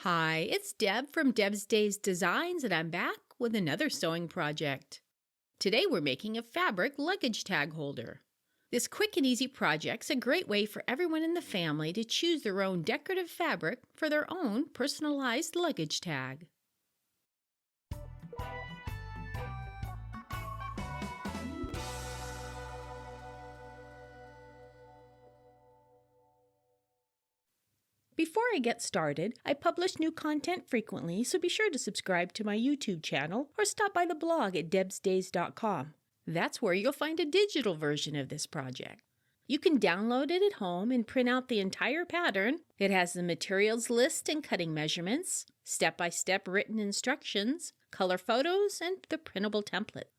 Hi, it's Deb from Deb's Days Designs, and I'm back with another sewing project. Today we're making a fabric luggage tag holder. This quick and easy project's a great way for everyone in the family to choose their own decorative fabric for their own personalized luggage tag. Before I get started, I publish new content frequently, so be sure to subscribe to my YouTube channel or stop by the blog at debsdays.com. That's where you'll find a digital version of this project. You can download it at home and print out the entire pattern. It has the materials list and cutting measurements, step-by-step written instructions, color photos, and the printable template.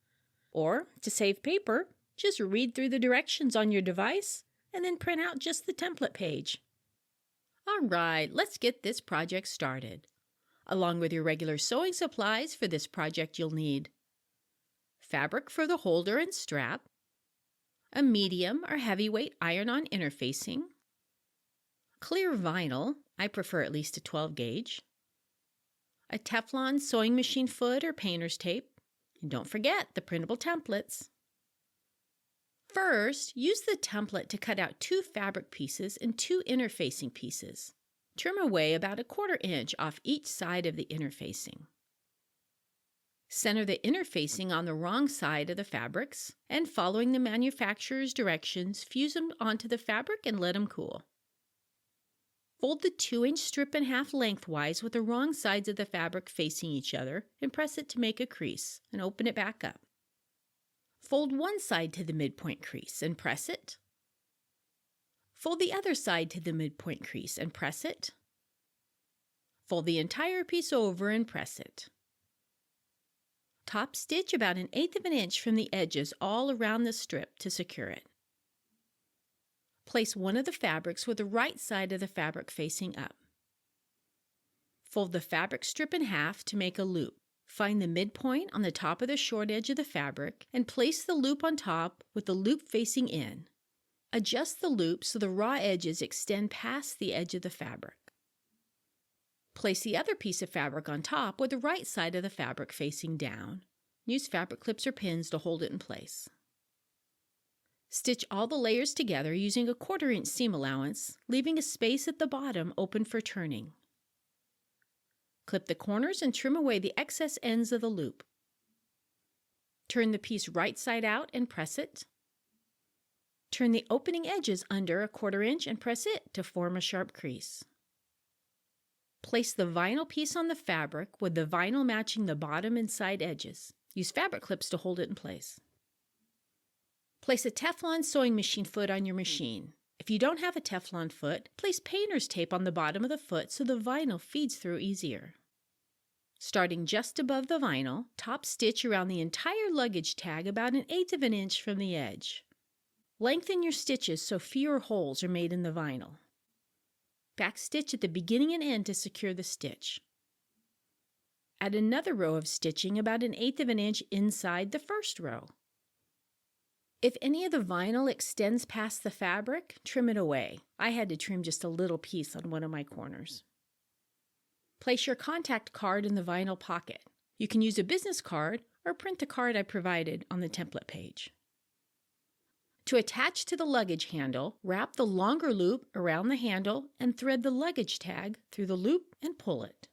Or, to save paper, just read through the directions on your device and then print out just the template page. All right, let's get this project started. Along with your regular sewing supplies for this project, you'll need fabric for the holder and strap, a medium or heavyweight iron-on interfacing, clear vinyl, I prefer at least a 12 gauge, a Teflon sewing machine foot or painter's tape, and don't forget the printable templates. First, use the template to cut out 2 fabric pieces and 2 interfacing pieces. Trim away about 1/4 inch off each side of the interfacing. Center the interfacing on the wrong side of the fabrics, and following the manufacturer's directions, fuse them onto the fabric and let them cool. Fold the 2-inch strip in half lengthwise with the wrong sides of the fabric facing each other and press it to make a crease, and open it back up. Fold one side to the midpoint crease and press it. Fold the other side to the midpoint crease and press it. Fold the entire piece over and press it. Top stitch about 1/8 of an inch from the edges all around the strip to secure it. Place one of the fabrics with the right side of the fabric facing up. Fold the fabric strip in half to make a loop. Find the midpoint on the top of the short edge of the fabric and place the loop on top with the loop facing in. Adjust the loop so the raw edges extend past the edge of the fabric. Place the other piece of fabric on top with the right side of the fabric facing down. Use fabric clips or pins to hold it in place. Stitch all the layers together using a 1/4 inch seam allowance, leaving a space at the bottom open for turning. Clip the corners and trim away the excess ends of the loop. Turn the piece right side out and press it. Turn the opening edges under 1/4 inch and press it to form a sharp crease. Place the vinyl piece on the fabric with the vinyl matching the bottom and side edges. Use fabric clips to hold it in place. Place a Teflon sewing machine foot on your machine. If you don't have a Teflon foot, place painter's tape on the bottom of the foot so the vinyl feeds through easier. Starting just above the vinyl, top stitch around the entire luggage tag about 1/8 of an inch from the edge. Lengthen your stitches so fewer holes are made in the vinyl. Back stitch at the beginning and end to secure the stitch. Add another row of stitching about 1/8 of an inch inside the first row. If any of the vinyl extends past the fabric, trim it away. I had to trim just a little piece on one of my corners. Place your contact card in the vinyl pocket. You can use a business card or print the card I provided on the template page. To attach to the luggage handle, wrap the longer loop around the handle and thread the luggage tag through the loop and pull it.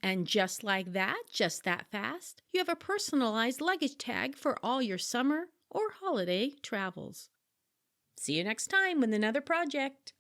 And just like that, just that fast, you have a personalized luggage tag for all your summer or holiday travels. See you next time with another project.